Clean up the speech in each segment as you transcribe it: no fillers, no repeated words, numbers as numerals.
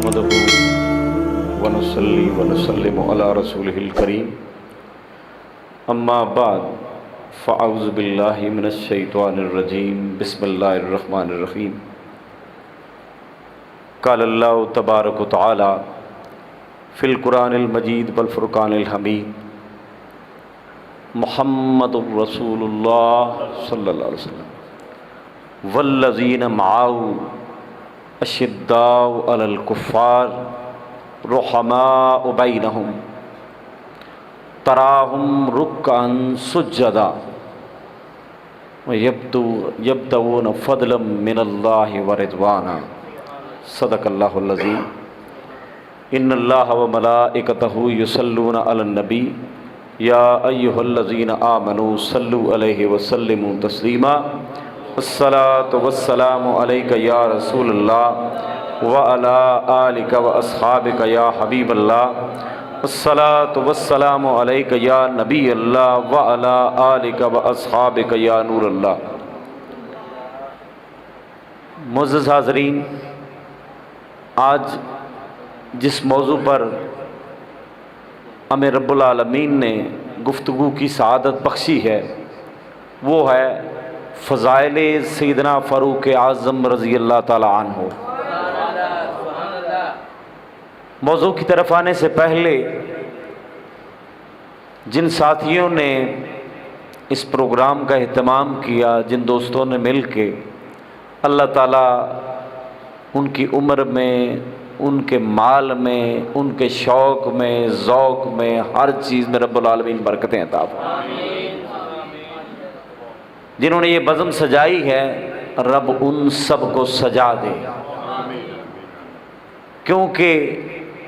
نحمده ونصلي ونسلم على رسوله الكريم اما بعد فاعوذ بالله من الشیطان الرجیم بسم اللہ الرحمن الرحیم قال اللہ تبارک و تعالی فی القرآن المجید والفرقان الحمید محمد رسول اللہ صلی اللہ علیہ وسلم والذین معه اشداء علی الکفار رحماء بینہم تراہم رکعا سجدا یبتغون فضلا من اللہ ورضوانا صدق اللہ العظیم ان اللہ وملائکتہ یصلون علی النبی یا ایہا الذین آمنوا صلوا علیہ وسلموا تسلیما الصلاۃ والسلام علیک یا رسول اللہ وعلی آلک واصحابک یا حبیب اللہ الصلاۃ والسلام علیک یا نبی اللہ وعلی آلک واصحابک یا نور اللہ۔ معزز حاضرین، آج جس موضوع پر ہمیں رب العالمین نے گفتگو کی سعادت بخشی ہے وہ ہے فضائل سیدنا فاروق اعظم رضی اللہ تعالی عنہ۔ موضوع کی طرف آنے سے پہلے جن ساتھیوں نے اس پروگرام کا اہتمام کیا، جن دوستوں نے مل کے، اللہ تعالیٰ ان کی عمر میں، ان کے مال میں، ان کے شوق میں، ذوق میں، ہر چیز میں رب العالمین برکتیں عطا فرمائے۔ جنہوں نے یہ بزم سجائی ہے رب ان سب کو سجا دے، کیونکہ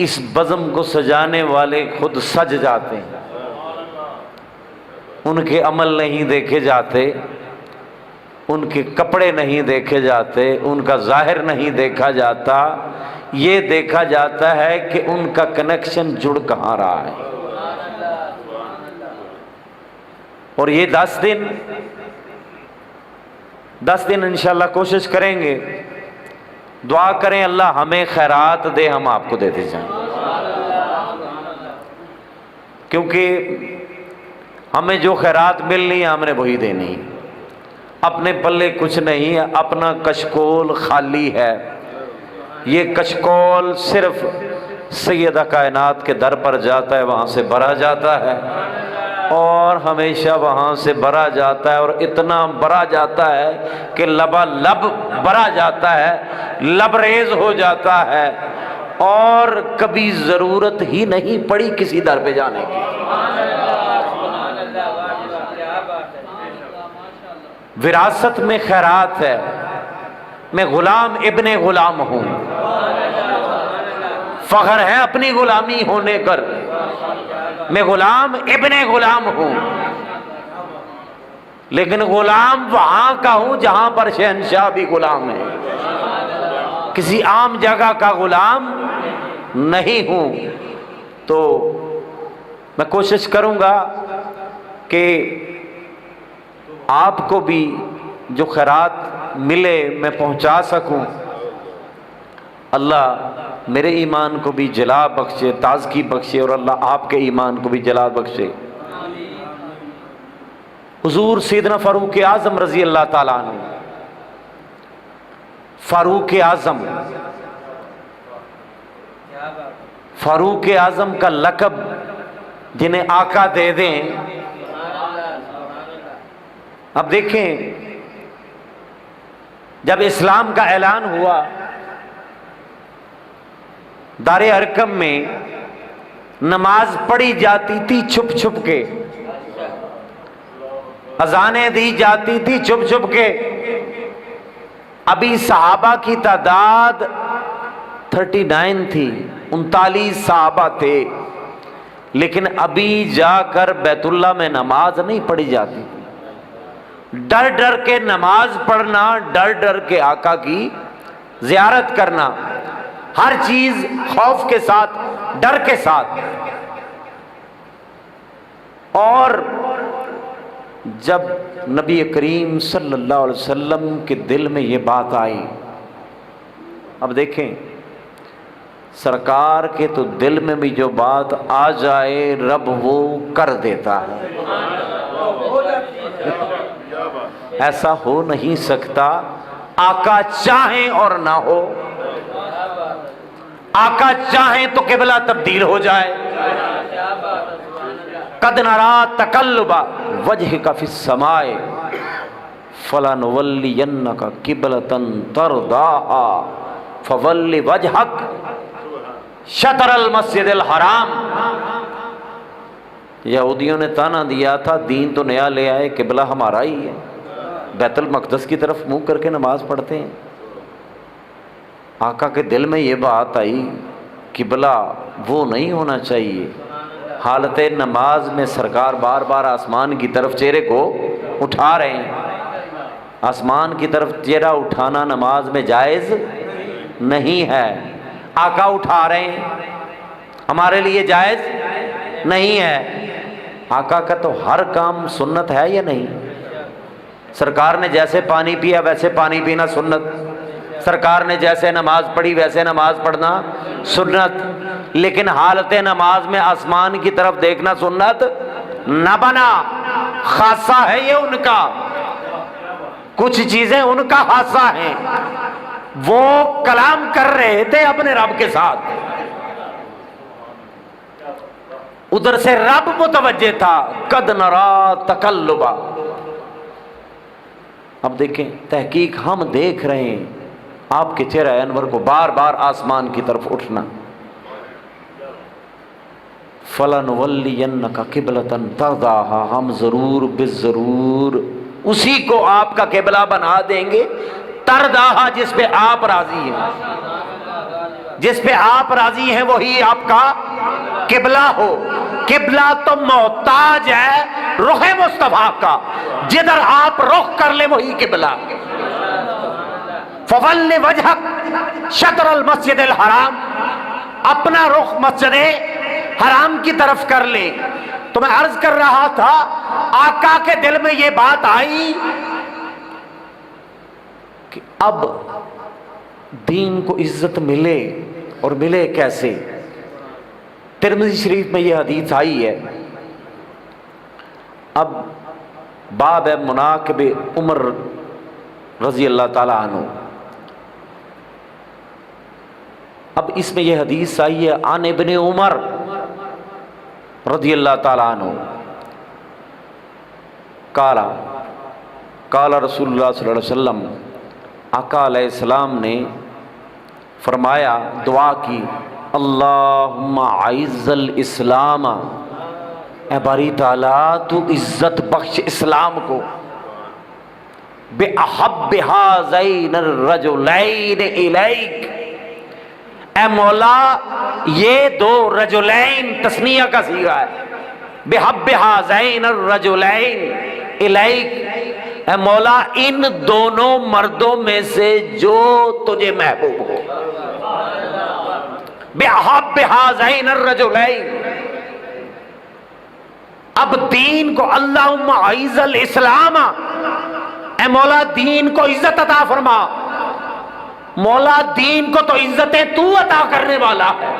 اس بزم کو سجانے والے خود سج جاتے ہیں، ان کے عمل نہیں دیکھے جاتے، ان کے کپڑے نہیں دیکھے جاتے، ان کا ظاہر نہیں دیکھا جاتا، یہ دیکھا جاتا ہے کہ ان کا کنیکشن جڑ کہاں رہا ہے۔ اور یہ 10 دن انشاءاللہ کوشش کریں گے، دعا کریں اللہ ہمیں خیرات دے، ہم آپ کو دیتے جائیں، کیونکہ ہمیں جو خیرات ملنی ہے ہم نے وہی دینی، اپنے پلے کچھ نہیں ہے، اپنا کشکول خالی ہے۔ یہ کشکول صرف سیدہ کائنات کے در پر جاتا ہے، وہاں سے بھرا جاتا ہے اور ہمیشہ وہاں سے بھرا جاتا ہے، اور اتنا بھرا جاتا ہے کہ لبالب بھرا جاتا ہے، لبریز ہو جاتا ہے، اور کبھی ضرورت ہی نہیں پڑی کسی در پہ جانے کی۔ وراثت میں خیرات ہے۔ میں غلام ابن غلام ہوں، فخر ہے اپنی غلامی ہونے پر، میں غلام ابن غلام ہوں، لیکن غلام وہاں کا ہوں جہاں پر شہنشاہ بھی غلام ہے، کسی عام جگہ کا غلام نہیں ہوں۔ تو میں کوشش کروں گا کہ آپ کو بھی جو خیرات ملے میں پہنچا سکوں۔ اللہ میرے ایمان کو بھی جلا بخشے، تازگی بخشے، اور اللہ آپ کے ایمان کو بھی جلا بخشے۔ حضور سیدنا فاروق اعظم رضی اللہ تعالیٰ عنہ، فاروق اعظم، فاروق اعظم کا لقب جنہیں آقا دے دیں۔ اب دیکھیں، جب اسلام کا اعلان ہوا دار ارقم میں نماز پڑھی جاتی تھی چھپ چھپ کے، اذانیں دی جاتی تھی چھپ چھپ کے۔ ابھی صحابہ کی تعداد 39 تھی، 39 صحابہ تھے، لیکن ابھی جا کر بیت اللہ میں نماز نہیں پڑھی جاتی تھی۔ ڈر ڈر کے نماز پڑھنا، ڈر ڈر کے آقا کی زیارت کرنا، ہر چیز خوف کے ساتھ، ڈر کے ساتھ۔ اور جب نبی کریم صلی اللہ علیہ وسلم کے دل میں یہ بات آئی، اب دیکھیں سرکار کے تو دل میں بھی جو بات آ جائے رب وہ کر دیتا ہے، ایسا ہو نہیں سکتا آقا چاہیں اور نہ ہو۔ آقا چاہیں تو قبلہ تبدیل ہو جائے۔ قد نرا تقلب وجہک فی السماء فلنولینک قبلۃ ترضاها فول وجہک شطر المسجد الحرام۔ یہودیوں نے تانا دیا تھا دین تو نیا لے آئے، قبلہ ہمارا ہی ہے، بیت المقدس کی طرف منہ کر کے نماز پڑھتے ہیں۔ آقا کے دل میں یہ بات آئی قبلہ وہ نہیں ہونا چاہیے۔ حالت نماز میں سرکار بار بار آسمان کی طرف چہرے کو اٹھا رہے ہیں۔ آسمان کی طرف چہرہ اٹھانا نماز میں جائز نہیں ہے۔ آقا اٹھا رہے ہیں، ہمارے لیے جائز نہیں ہے۔ آقا کا تو ہر کام سنت ہے یا نہیں؟ سرکار نے جیسے پانی پیا ویسے پانی پینا سنت، سرکار نے جیسے نماز پڑھی ویسے نماز پڑھنا سنت، لیکن حالت نماز میں آسمان کی طرف دیکھنا سنت نہ بنا۔ خاصہ ہے یہ ان کا، کچھ چیزیں ان کا خاصہ ہیں۔ وہ کلام کر رہے تھے اپنے رب کے ساتھ، ادھر سے رب متوجہ تھا۔ قد نرا تقلبا، اب دیکھیں تحقیق ہم دیکھ رہے ہیں آپ کے چہرہ انور کو بار بار آسمان کی طرف اٹھنا۔ فَلَنُوَلِّيَنَّكَ قِبْلَةً تَرْضَاهَا، ہم ضرور بالضرور اسی کو آپ کا قبلہ بنا دیں گے، ترضاها جس پہ آپ راضی ہیں، جس پہ آپ راضی ہیں وہی آپ کا قبلہ ہو۔ قبلہ تو محتاج ہے رخ مصطفیٰ کا، جدھر آپ رخ کر لیں وہی قبلہ۔ فول وجہک شطر المسجد الحرام، اپنا رخ مسجد حرام کی طرف کر لیں۔ تو میں عرض کر رہا تھا آقا کے دل میں یہ بات آئی کہ اب دین کو عزت ملے، اور ملے کیسے؟ ترمذی شریف میں یہ حدیث آئی ہے۔ اب باب ہے مناقب عمر رضی اللہ تعالی عنہ۔ اب اس میں یہ حدیث آئی ہے عن ابن عمر رضی اللہ تعالی عنہ قال قال رسول اللہ صلی اللہ علیہ وسلم، آقا علیہ السلام نے فرمایا، دعا کی، اللہم اعز الاسلام، اے باری تعالیٰ تو عزت بخش اسلام کو، بِأَحَبِّ هَذَيْنِ الرَّجُلَيْنِ إِلَيْكَ، اے مولا یہ دو رجلین تثنیہ کا صیغہ ہے، بِحَبِّ هَذَيْنِ الرَّجُلَيْنِ إِلَيْكَ، اے مولا ان دونوں مردوں میں سے جو تجھے محبوب ہو، بِحَبِّ هَذَيْنِ الرَّجُلَيْنِ۔ اب دین کو اللہم اعز الاسلام، اے مولا دین کو عزت عطا فرما۔ مولا دین کو تو عزتیں تو عطا کرنے والا ہے،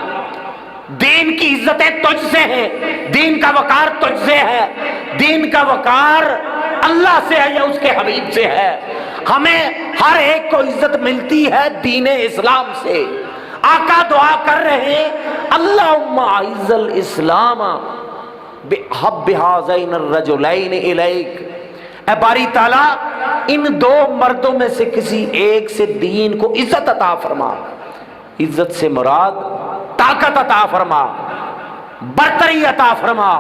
دین کی عزتیں تجھ سے ہیں، دین کا وقار تجھ سے ہے، دین کا وقار اللہ سے ہے یا اس کے حبیب سے ہے۔ ہمیں ہر ایک کو عزت ملتی ہے دین اسلام سے۔ آقا دعا کر رہے ہیں اللہم اعز الاسلام بِحَبِّ هَذَيْنِ الرَّجُلَيْنِ إِلَيْكَ، اے باری تعالیٰ ان دو مردوں میں سے کسی ایک سے دین کو عزت عطا فرما۔ عزت سے مراد طاقت عطا فرما، برتری عطا فرما،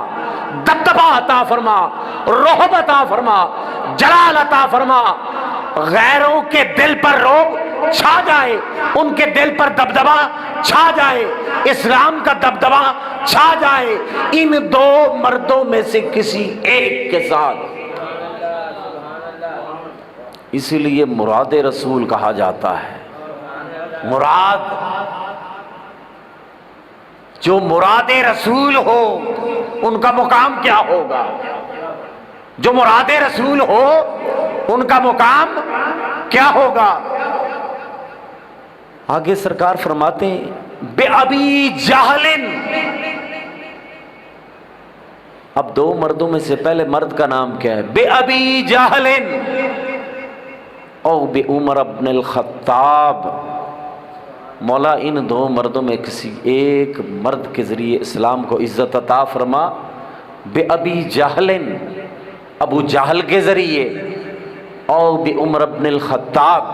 دبدبہ عطا فرما، رعب عطا فرما، جلال عطا فرما۔ غیروں کے دل پر رعب چھا جائے، ان کے دل پر دبدبہ چھا جائے، اسلام کا دبدبہ چھا جائے ان دو مردوں میں سے کسی ایک کے ساتھ۔ اسی لیے مراد رسول کہا جاتا ہے۔ مراد جو مراد رسول ہو ان کا مقام کیا ہوگا؟ جو مراد رسول ہو ان کا مقام کیا ہوگا؟ آگے سرکار فرماتے ہیں بے ابی جہلن. اب دو مردوں میں سے پہلے مرد کا نام کیا ہے؟ بے ابی جہلن او بے عمر ابن الخطاب. مولا ان دو مردوں میں کسی ایک مرد کے ذریعے اسلام کو عزت عطا فرما. بے ابی جہلن، ابو جہل کے ذریعے، او بے عمر ابن الخطاب.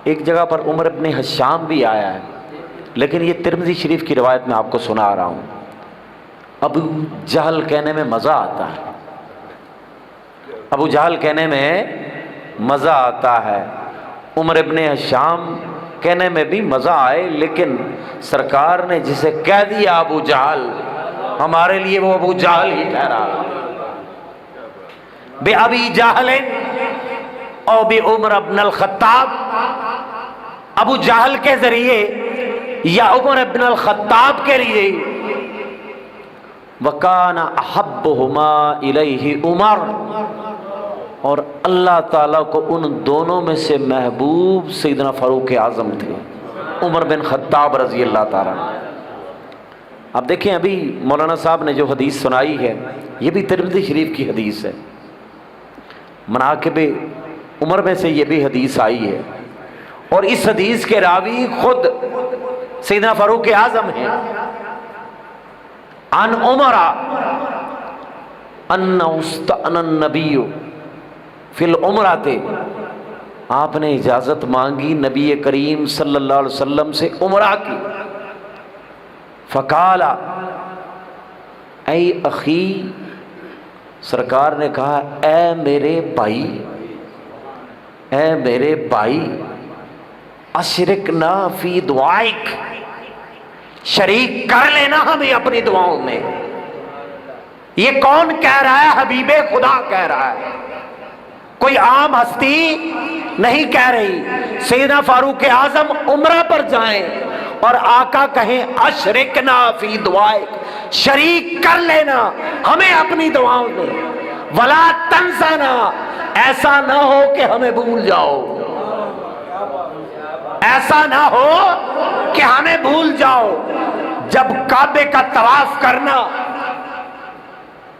ایک جگہ پر عمر ابن حشام بھی آیا ہے، لیکن یہ ترمذی شریف کی روایت میں آپ کو سنا رہا ہوں. ابو جہل کہنے میں مزہ آتا ہے، ابو جہل کہنے میں مزہ آتا ہے. عمر ابن حشام کہنے میں بھی مزہ آئے، لیکن سرکار نے جسے کہہ دیا ابو جہل، ہمارے لیے وہ ابو جہل ہی ٹھہرا. بے ابی جہل او بے عمر ابن الخطاب. ابو جہل کے ذریعے یا عمر ابن الخطاب کے لیے. وَكَانَ أَحَبُّهُمَا إِلَيْهِ عمر، اور اللہ تعالیٰ کو ان دونوں میں سے محبوب سیدنا فاروق اعظم تھے، عمر بن خطاب رضی اللہ تعالیٰ. اب دیکھیں ابھی مولانا صاحب نے جو حدیث سنائی ہے یہ بھی ترمذی شریف کی حدیث ہے. مناقب عمر میں سے یہ بھی حدیث آئی ہے، اور اس حدیث کے راوی خود سیدنا فاروق اعظم ہیں. عن عمر ان استأذن النبی فی العمرۃ، آپ نے اجازت مانگی نبی کریم صلی اللہ علیہ وسلم سے عمرہ کی. فقال اے اخی، سرکار نے کہا اے میرے بھائی، اے میرے بھائی، اشرکنا فی دعائک، شریک کر لینا ہمیں اپنی دعاؤں میں. یہ کون کہہ رہا ہے؟ حبیب خدا کہہ رہا ہے، کوئی عام ہستی نہیں کہہ رہی. سیدنا فاروق اعظم عمرہ پر جائیں اور آقا کہیں اشرکنا فی دعائک، شریک کر لینا ہمیں اپنی دعاؤں میں. ولا تنسانا، ایسا نہ ہو کہ ہمیں بھول جاؤ، ایسا نہ ہو کہ ہمیں بھول جاؤ. جب کعبے کا طواف کرنا،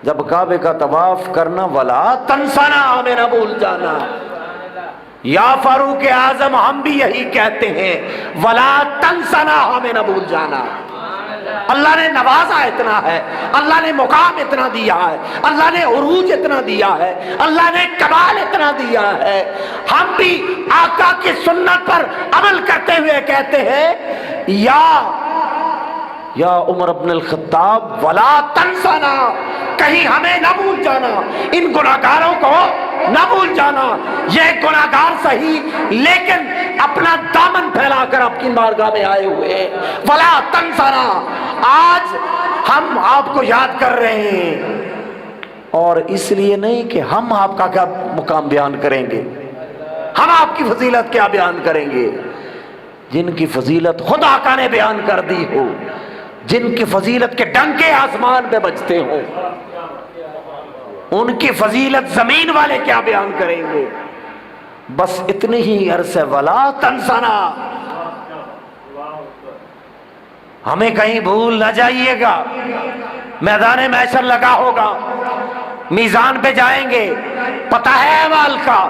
جب کعبے کا طواف کرنا، ولا تنسانا، ہمیں نہ بھول جانا. یا فاروق اعظم ہم بھی یہی کہتے ہیں، ولا تنسانا، ہمیں نہ بھول جانا. اللہ نے نوازا اتنا ہے، اللہ نے مقام اتنا دیا ہے، اللہ نے عروج اتنا دیا ہے، اللہ نے کمال اتنا دیا ہے. ہم بھی آقا کی سنت پر عمل کرتے ہوئے کہتے ہیں یا عمر ابن الخطاب ولا تنسانا، کہیں ہمیں نہ بھول جانا، ان گناہگاروں کو نہ بھول جانا. یہ گناہگار صحیح لیکن اپنا دامن پھیلا کر آپ کی بارگاہ میں آئے ہوئے. ولا تنسانا، آج ہم آپ کو یاد کر رہے ہیں، اور اس لیے نہیں کہ ہم آپ کا کیا مقام بیان کریں گے، ہم آپ کی فضیلت کیا بیان کریں گے. جن کی فضیلت خود آقا نے بیان کر دی ہو، جن کی فضیلت کے ڈنکے آسمان پہ بجتے ہوں، ان کی فضیلت زمین والے کیا بیان کریں گے. بس اتنی ہی عرض ہے، ولا تنسانا، ہمیں کہیں بھول نہ جائیے گا. میدان محشر لگا ہوگا، میزان پہ جائیں گے، پتہ ہے اعمال کا،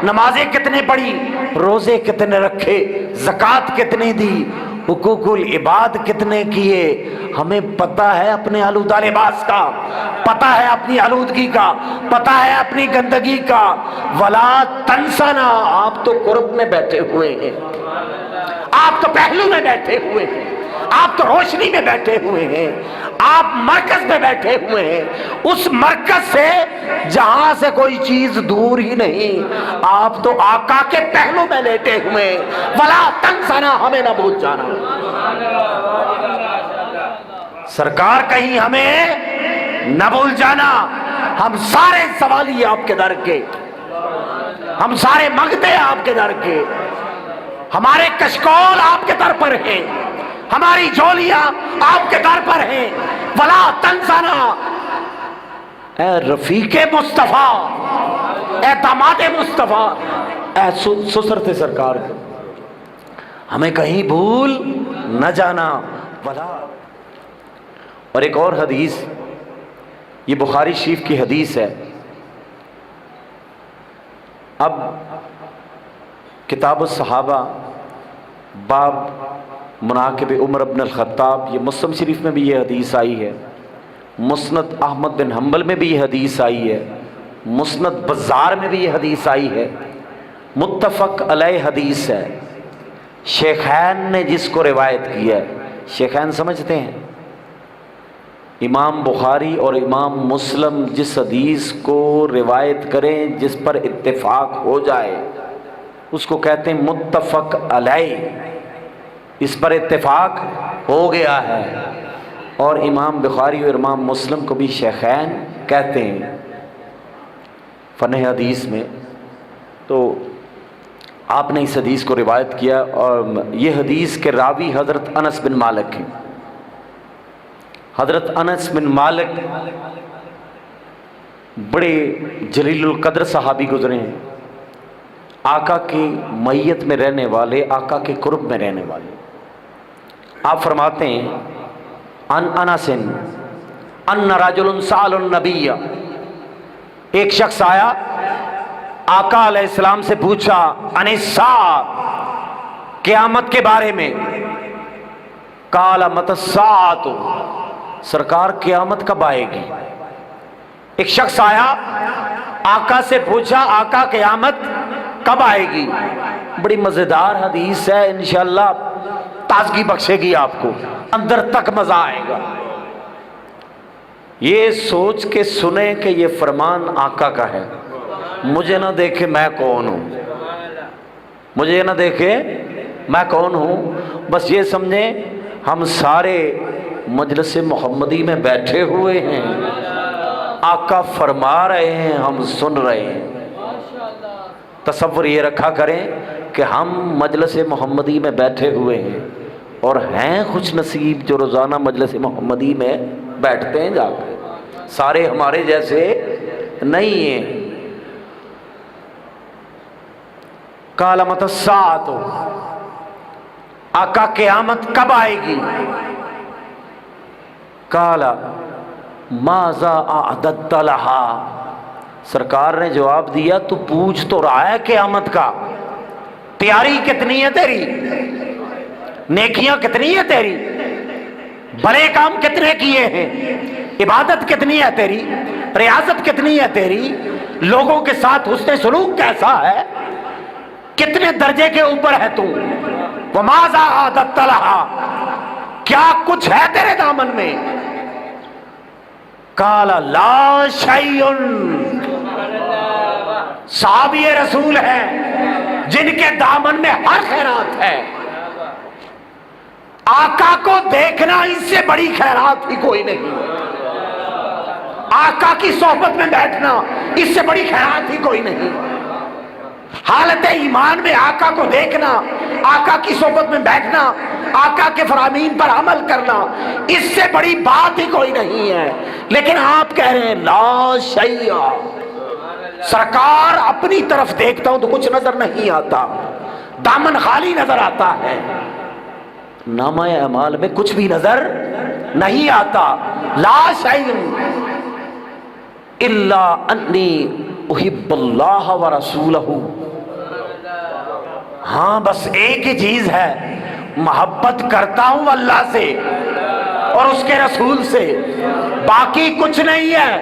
نمازیں کتنے پڑھی، روزے کتنے رکھے، زکوٰۃ کتنی دی، حقوق العباد کتنے کیے. ہمیں پتہ ہے اپنے آلودہ لباس کا، پتہ ہے اپنی آلودگی کا، پتہ ہے اپنی گندگی کا. ولا تنسانا، آپ تو قرب میں بیٹھے ہوئے ہیں، آپ تو پہلو میں بیٹھے ہوئے ہیں، آپ تو روشنی میں بیٹھے ہوئے ہیں، آپ مرکز میں بیٹھے ہوئے ہیں، اس مرکز سے جہاں سے کوئی چیز دور ہی نہیں. آپ تو آقا کے پہلو میں لیٹے ہوئے ہیں. ولا تنسانا، ہمیں نہ بھول جانا. سرکار کہیں ہمیں نہ بھول جانا. ہم سارے سوالی آپ کے در کے، ہم سارے مانگتے آپ کے در کے، ہمارے کشکول آپ کے در پر ہیں، ہماری جولیاں آپ کے در پر ہیں. ولا تنسانا، اے رفیق مصطفیٰ، اے داماد مصطفیٰ، اے سسر تھے سرکار کے، ہمیں کہیں بھول نہ جانا ولا۔ اور ایک اور حدیث، یہ بخاری شریف کی حدیث ہے۔ اب کتاب الصحابہ باب مناقب عمر بن الخطاب، یہ مسلم شریف میں بھی یہ حدیث آئی ہے، مسند احمد بن حنبل میں بھی یہ حدیث آئی ہے، مسند بزار میں بھی یہ حدیث آئی ہے، متفق علیہ حدیث ہے۔ شیخین نے جس کو روایت کیا ہے، شیخین سمجھتے ہیں؟ امام بخاری اور امام مسلم جس حدیث کو روایت کریں جس پر اتفاق ہو جائے اس کو کہتے ہیں متفق علیہ، اس پر اتفاق ہو گیا ہے۔ اور امام بخاری اور امام مسلم کو بھی شیخین کہتے ہیں فن حدیث میں۔ تو آپ نے اس حدیث کو روایت کیا، اور یہ حدیث کے راوی حضرت انس بن مالک ہیں۔ حضرت انس بن مالک بڑے جلیل القدر صحابی گزرے ہیں، آقا کی میت میں رہنے والے، آقا کے قرب میں رہنے والے۔ آپ فرماتے ہیں ان انس ان رجل سأل النبی، ایک شخص آیا آقا علیہ السلام سے پوچھا عن الساعہ، قیامت کے بارے میں۔ قال متی الساعۃ، سرکار قیامت کب آئے گی؟ ایک شخص آیا آقا سے پوچھا آقا قیامت کب آئے گی؟ بڑی مزیدار حدیث ہے، انشاءاللہ تازگی بخشے گی آپ کو، اندر تک مزہ آئے گا۔ یہ سوچ کے سنیں کہ یہ فرمان آقا کا ہے، مجھے نہ دیکھے میں کون ہوں، مجھے نہ دیکھے میں کون ہوں، بس یہ سمجھیں ہم سارے مجلس محمدی میں بیٹھے ہوئے ہیں، آقا فرما رہے ہیں، ہم سن رہے ہیں۔ تصور یہ رکھا کریں کہ ہم مجلس محمدی میں بیٹھے ہوئے ہیں، اور ہیں خوش نصیب جو روزانہ مجلس محمدی میں بیٹھتے ہیں جا کے، سارے ہمارے جیسے نہیں ہیں۔ قال متی الساعۃ، آقا قیامت کب آئے گی؟ قال ماذا اعددت لها، سرکار نے جواب دیا تو پوچھ تو رہا ہے قیامت کا، تیاری کتنی ہے تیری، نیکیاں کتنی ہے تیری، بڑے کام کتنے کیے ہیں، عبادت کتنی ہے تیری، ریاضت کتنی ہے تیری، لوگوں کے ساتھ حسن سلوک کیسا ہے، کتنے درجے کے اوپر ہے تو، وماذا اعددت لها، کیا کچھ ہے تیرے دامن میں؟ قال لا شیء، صحابی رسول ہیں جن کے دامن میں ہر خیرات ہے، آقا کو دیکھنا اس سے بڑی خیرات ہی کوئی نہیں، آقا کی صحبت میں بیٹھنا اس سے بڑی خیرات ہی کوئی نہیں، حالت ایمان میں آقا کو دیکھنا، آقا کی صحبت میں بیٹھنا، آقا کے فرامین پر عمل کرنا، اس سے بڑی بات ہی کوئی نہیں ہے۔ لیکن آپ کہہ رہے ہیں لا شیء، سرکار اپنی طرف دیکھتا ہوں تو کچھ نظر نہیں آتا، دامن خالی نظر آتا ہے، نامہ اعمال میں کچھ بھی نظر نہیں آتا۔ لا شیء الا انی احب اللہ ورسولہ، ہاں بس ایک ہی چیز ہے، محبت کرتا ہوں اللہ سے اور اس کے رسول سے، باقی کچھ نہیں ہے،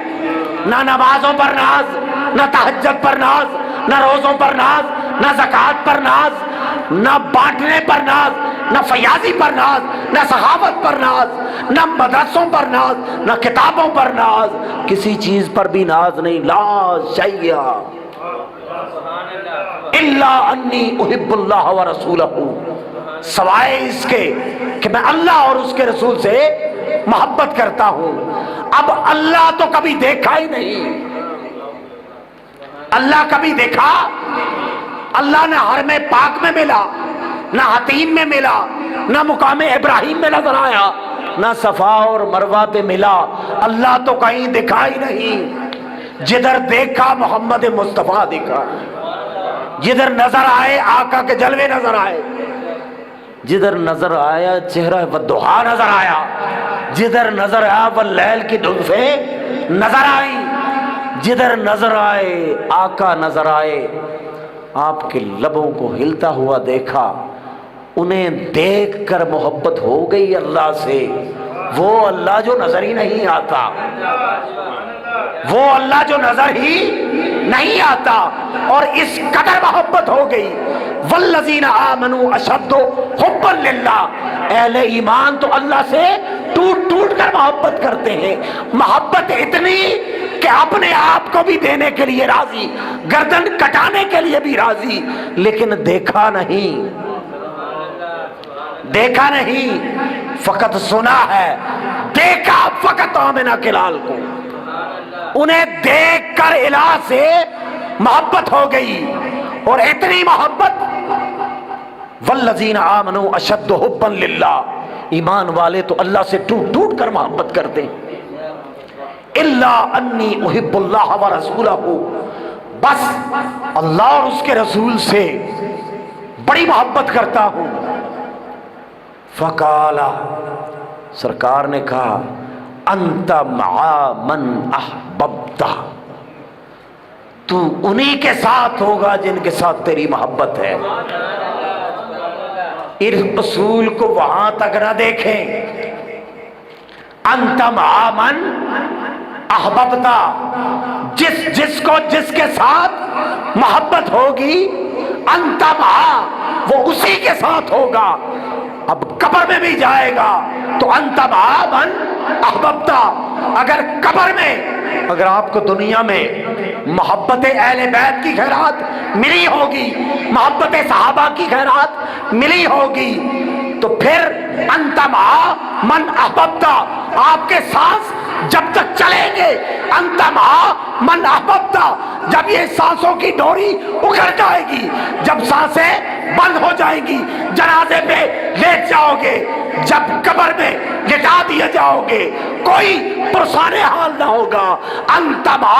نہ نمازوں پر ناز، نہ تہجد پر ناز، نہ روزوں پر ناز، نہ زکوٰۃ پر ناز، نہ بانٹنے پر ناز، نہ فیاضی پر ناز، نہ سخاوت پر ناز، نہ مدرسوں پر ناز، نہ کتابوں پر ناز، کسی چیز پر بھی ناز نہیں۔ لا شیء الا انی احب اللہ ورسولہ، سوائے اس کے کہ میں اللہ اور اس کے رسول سے محبت کرتا ہوں۔ اب اللہ تو کبھی دیکھا ہی نہیں، اللہ کبھی دیکھا؟ اللہ نہ حرم پاک میں ملا، نہ حتیم میں ملا، نہ مقام ابراہیم میں نظر آیا، نہ صفا اور مروہ پہ ملا، اللہ تو کہیں دکھا ہی نہیں۔ جدھر دیکھا محمد مصطفیٰ دکھا، جدھر نظر آئے آقا کے جلوے نظر آئے۔ جدھر نظر آیا چہرہ والضحیٰ نظر آیا، جدھر نظر آیا واللیل کی زلفیں نظر آئی، جدھر نظر آئے آقا نظر آئے، آپ کے لبوں کو ہلتا ہوا دیکھا، انہیں دیکھ کر محبت ہو گئی اللہ سے، وہ اللہ جو نظر ہی نہیں آتا، وہ اللہ جو نظر ہی نہیں آتا، اور اس قدر محبت ہو گئی۔ والذین آمنوا اشد حبا للہ، اہل ایمان تو اللہ سے ٹوٹ ٹوٹ کر محبت کرتے ہیں، محبت اتنی کہ اپنے آپ کو بھی دینے کے لیے راضی، گردن کٹانے کے لیے بھی راضی، لیکن دیکھا نہیں، دیکھا نہیں، فقط سنا ہے، دیکھا فقط آمنہ کے لال کو، انہیں دیکھ کر الہ سے محبت ہو گئی، اور اتنی محبت، والذین آمنوا اشد حبا للہ، ایمان والے تو اللہ سے ٹوٹ ٹوٹ کر محبت کرتے ہیں۔ الا انی احب اللہ ورسولہ، بس اللہ اور اس کے رسول سے بڑی محبت کرتا ہوں۔ فقال، سرکار نے کہا، انت مع من احببت، تو انہی کے ساتھ ہوگا جن کے ساتھ تیری محبت ہے۔ اس اصول کو وہاں تک نہ دیکھیں، انت مع من احببت، جس کو جس کے ساتھ محبت ہوگی، انت مع، وہ اسی کے ساتھ ہوگا۔ اب قبر میں بھی جائے گا تو انت مع من احببت، اگر قبر میں، اگر آپ کو دنیا میں محبت اہل بیت کی خیرات ملی ہوگی، محبت صحابہ کی خیرات ملی ہوگی، تو پھر انت مع من احببت، آپ کے سانس جب تک چلیں گے، انت مع من احببت، جب یہ سانسوں کی ڈوری اکھڑ جائے گی، جب سانسیں بند ہو جائیں گی، جنازے پہ لیٹ جاؤ گے، جب قبر میں لٹا دیے جاؤ گے، کوئی پرسان حال نہ ہوگا، انت مع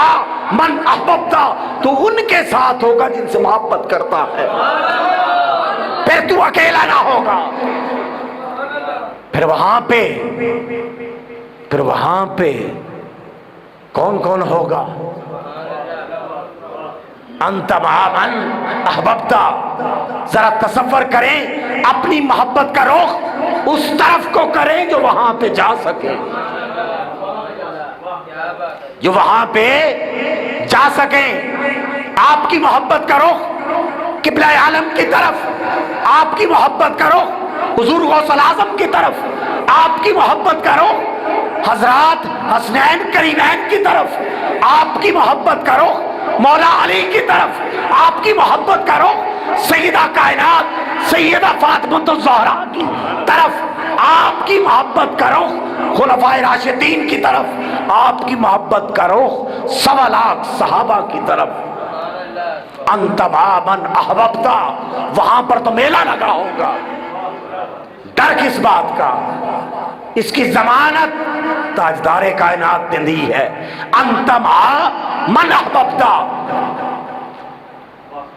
من احببت، تو ان کے ساتھ ہوگا جن سے محبت کرتا ہے، پھر تو اکیلا نہ ہوگا۔ پھر وہاں پہ کون کون ہوگا؟ انت مع من احببت، ذرا تصور کریں، اپنی محبت کا رخ اس طرف کو کریں جو وہاں پہ جا سکے، جو وہاں پہ جا سکیں۔ آپ کی محبت کا رخ قبلہ عالم کی طرف، آپ کی محبت کا رخ حضور غوث الاعظم کی طرف، آپ کی محبت کا رخ حضرات حسنین کریمین کی طرف، آپ کی محبت کا رخ مولا علی کی طرف، آپ کی محبت کا رخ سیدہ کائنات سیدہ فاطمہ الزہرا کی طرف، آپ کی محبت کا رخ خلفائے راشدین کی طرف، آپ کی محبت کا رخ 1.25 لاکھ صحابہ کی طرف۔ انت مع من احببت، وہاں پر تو میلہ لگا ہوگا، ڈر کس بات کا؟ اس کی ضمانت تاجدار کائنات نے دی ہے، انت مع من احببت،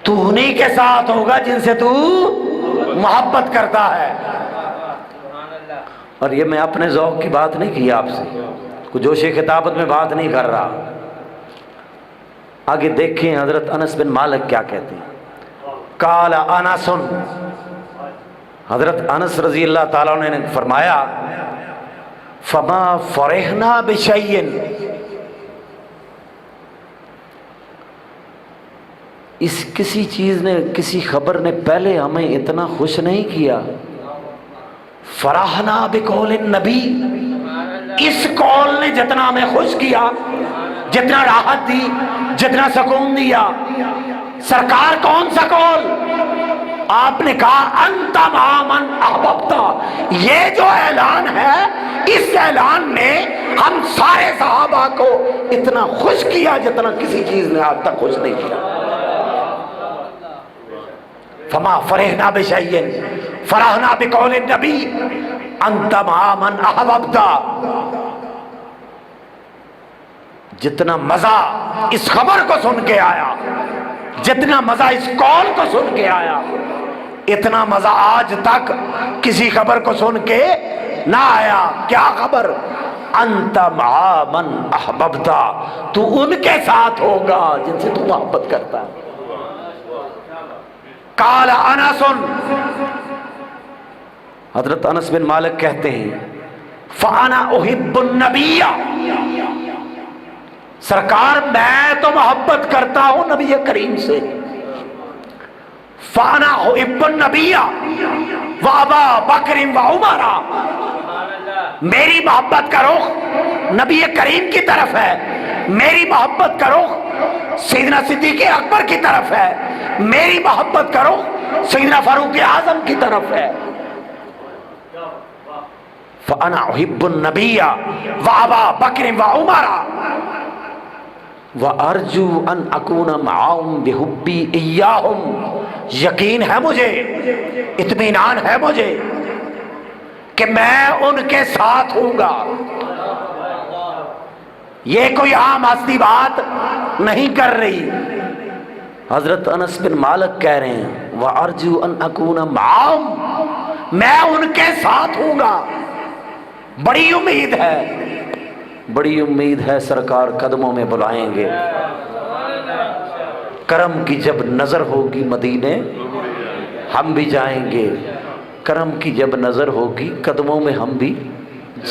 تو انہی کے ساتھ ہوگا جن سے تو محبت کرتا ہے۔ اور یہ میں اپنے ذوق کی بات نہیں کی آپ سے، کوئی جوش خطابت میں بات نہیں کر رہا۔ آگے دیکھیں حضرت انس بن مالک کیا کہتے ہیں۔ قال انس، حضرت انس رضی اللہ تعالیٰ عنہ نے فرمایا، فما فرحنا بشیء، اس کسی چیز نے، کسی خبر نے پہلے ہمیں اتنا خوش نہیں کیا۔ فرحنا بقول النبی، اس قول نے جتنا ہمیں خوش کیا، جتنا راحت دی، جتنا سکون دیا۔ سرکار کون سا قول؟ آپ نے کہا انت مع من احببت، یہ جو اعلان ہے، اس اعلان نے ہم سارے صحابہ کو اتنا خوش کیا جتنا کسی چیز نے آج تک خوش نہیں کیا۔ فما فرحنا بشیء فرحنا بقول النبی انت مع من احببت، جتنا مزہ اس خبر کو سن کے آیا، جتنا مزہ اس قول کو سن کے آیا، اتنا مزہ آج تک کسی خبر کو سن کے نہ آیا. کیا خبر؟ انت مع من احببتا، تو ان کے ساتھ ہوگا جن سے تو محبت کرتا ہے. قال انس، حضرت انس بن مالک کہتے ہیں فانا احب النبی، سرکار میں تو محبت کرتا ہوں نبی کریم سے. فانا احب النبی و ابا بکر و عمر، میری محبت کا رخ نبی کریم کی طرف ہے، میری محبت کا رخ سیدنا صدیق اکبر کی طرف ہے، میری محبت کا رخ سیدنا فاروق اعظم کی طرف ہے. فانا احب النبی و ابا بکر و عمر وارجو ان اکون معهم بحبی ایاہم، یقین ہے مجھے، اطمینان ہے مجھے کہ میں ان کے ساتھ ہوں گا. یہ کوئی عام ہستی بات نہیں کر رہی. حضرت انس بن مالک کہہ رہے ہیں وارجو ان اکون معهم، میں ان کے ساتھ ہوں گا. بڑی امید ہے، بڑی امید ہے سرکار قدموں میں بلائیں گے. کرم کی جب نظر ہوگی مدینے ہم بھی جائیں گے، کرم کی جب نظر ہوگی قدموں میں ہم بھی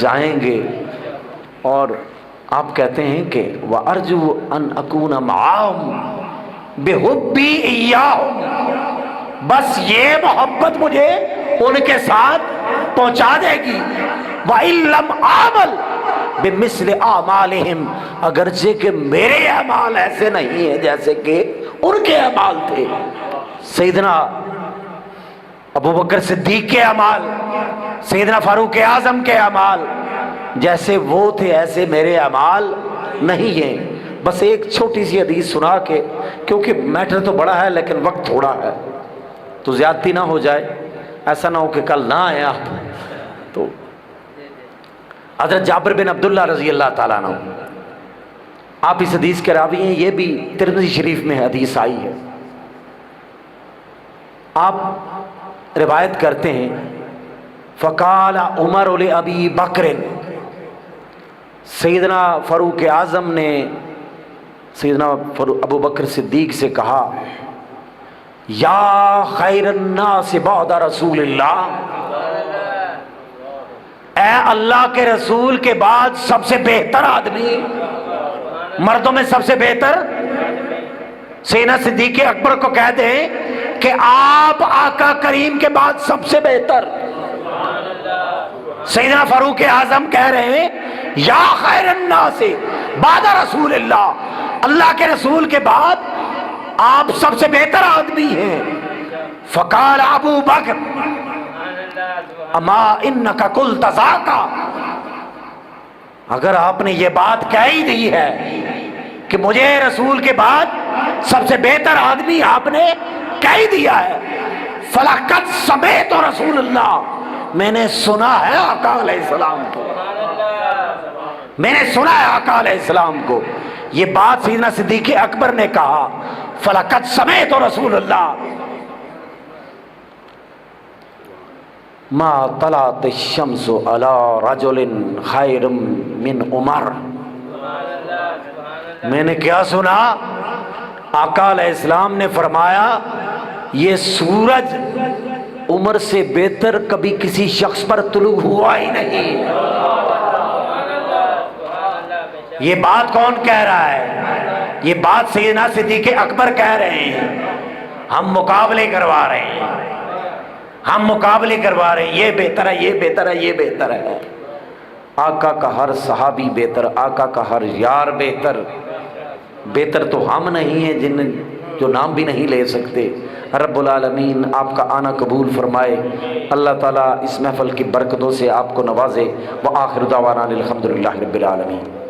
جائیں گے. اور آپ کہتے ہیں کہ وَأَرْجُو أَنْ أَكُونَ مَعَهُمْ بِحُبِّي إِيَّاهُمْ، بس یہ محبت مجھے ان کے ساتھ پہنچا دے گی. وَإِن لَمْ أَعْمَلْ بِمِثْلِ أَعْمَالِهِمْ، اگرچہ کہ میرے اعمال ایسے نہیں ہیں جیسے کہ ان کے اعمال تھے. سیدنا ابو بکر صدیق کے اعمال، سیدنا فاروق اعظم کے اعمال جیسے وہ تھے ایسے میرے اعمال نہیں ہیں. بس ایک چھوٹی سی حدیث سنا کے، کیونکہ میٹر تو بڑا ہے لیکن وقت تھوڑا ہے تو زیادتی نہ ہو جائے، ایسا نہ ہو کہ کل نہ آئے آپ. تو حضرت جابر بن عبداللہ رضی اللہ تعالیٰ عنہ، آپ اس حدیث کے راوی ہیں، یہ بھی ترمذی شریف میں حدیث آئی ہے. آپ روایت کرتے ہیں فقال عمر لأبی بکر، سیدنا فاروق اعظم نے سیدنا ابو بکر صدیق سے کہا یا خیر الناس بعد رسول اللہ، اے اللہ کے رسول کے بعد سب سے بہتر آدمی، مردوں میں سب سے بہتر. سیدنا صدیق اکبر کو کہہ دیں کہ آپ آقا کریم کے بعد سب سے بہتر. سیدنا فاروق اعظم کہہ رہے ہیں یا خیر الناس بعد رسول اللہ، اللہ کے رسول کے بعد آپ سب سے بہتر آدمی ہیں. فقال ابو بکر اما انک قلت ذاک، اگر آپ نے یہ بات کہہ ہی دی ہے کہ مجھے رسول کے بعد سب سے بہتر آدمی آپ نے کہہ ہی دیا ہے، فلقد سمعت رسول اللہ، میں نے سنا ہے آقا علیہ السلام کو، میں نے سنا ہے آقا علیہ السلام کو. یہ بات سیدنا صدیق اکبر نے کہا فلقد سمعت رسول اللہ ما طلعت الشمس على رجل خیر من عمر. میں نے کیا سنا؟ آقا علیہ السلام نے فرمایا یہ سورج عمر سے بہتر کبھی کسی شخص پر طلوع ہوا ہی نہیں. یہ بات کون کہہ رہا ہے؟ یہ بات سیدنا صدیق اکبر کہہ رہے ہیں. ہم مقابلے کروا رہے ہیں، ہم مقابلے کروا رہے ہیں، یہ بہتر ہے، یہ بہتر ہے، یہ بہتر ہے. آقا کا ہر صحابی بہتر، آقا کا ہر یار بہتر. بہتر تو ہم نہیں ہیں جن جو نام بھی نہیں لے سکتے. رب العالمین آپ کا آنا قبول فرمائے. اللہ تعالیٰ اس محفل کی برکتوں سے آپ کو نوازے. وآخر دعوانا الحمدللہ رب العالمین.